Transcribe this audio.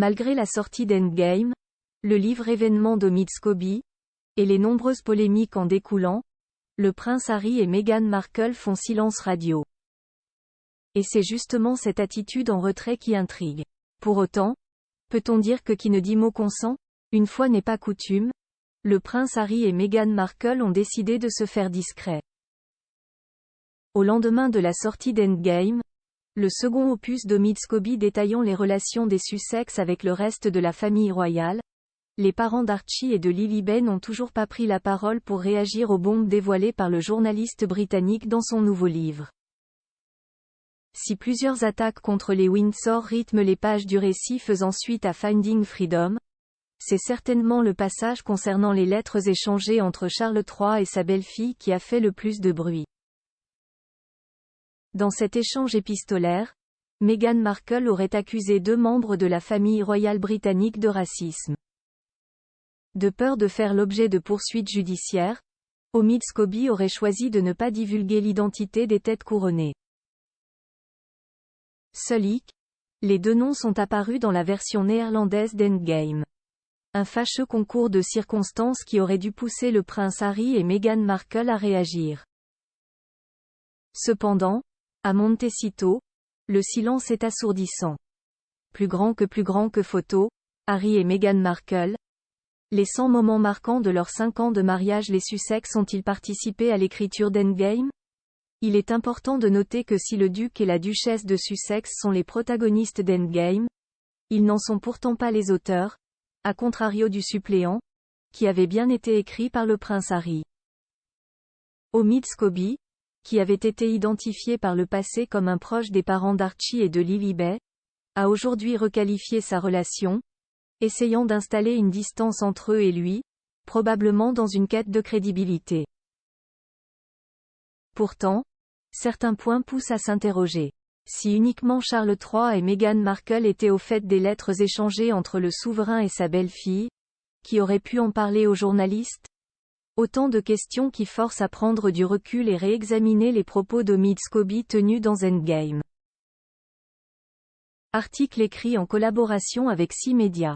Malgré la sortie d'Endgame, le livre événement d'Omid Scobie, et les nombreuses polémiques en découlant, le prince Harry et Meghan Markle font silence radio. Et c'est justement cette attitude en retrait qui intrigue. Pour autant, peut-on dire que qui ne dit mot consent? Une fois n'est pas coutume, le prince Harry et Meghan Markle ont décidé de se faire discrets. Au lendemain de la sortie d'Endgame, le second opus d'Omid Scobie détaillant les relations des Sussex avec le reste de la famille royale, les parents d'Archie et de Lily n'ont toujours pas pris la parole pour réagir aux bombes dévoilées par le journaliste britannique dans son nouveau livre. Si plusieurs attaques contre les Windsor rythment les pages du récit faisant suite à Finding Freedom, c'est certainement le passage concernant les lettres échangées entre Charles III et sa belle-fille qui a fait le plus de bruit. Dans cet échange épistolaire, Meghan Markle aurait accusé 2 membres de la famille royale britannique de racisme. De peur de faire l'objet de poursuites judiciaires, Omid Scobie aurait choisi de ne pas divulguer l'identité des têtes couronnées. Seuls les 2 noms sont apparus dans la version néerlandaise d'Endgame. Un fâcheux concours de circonstances qui aurait dû pousser le prince Harry et Meghan Markle à réagir. Cependant, à Montecito, le silence est assourdissant. Plus grand que photo, Harry et Meghan Markle. Les 100 moments marquants de leurs 5 ans de mariage. Les Sussex ont-ils participé à l'écriture d'Endgame? Il est important de noter que si le duc et la duchesse de Sussex sont les protagonistes d'Endgame, ils n'en sont pourtant pas les auteurs, à contrario du suppléant, qui avait bien été écrit par le prince Harry. Omid Scobie, qui avait été identifié par le passé comme un proche des parents d'Archie et de Lily, a aujourd'hui requalifié sa relation, essayant d'installer une distance entre eux et lui, probablement dans une quête de crédibilité. Pourtant, certains points poussent à s'interroger. Si uniquement Charles III et Meghan Markle étaient au fait des lettres échangées entre le souverain et sa belle-fille, qui aurait pu en parler aux journalistes? Autant de questions qui forcent à prendre du recul et réexaminer les propos d'Omid Scobie tenus dans Endgame. Article écrit en collaboration avec 6 médias.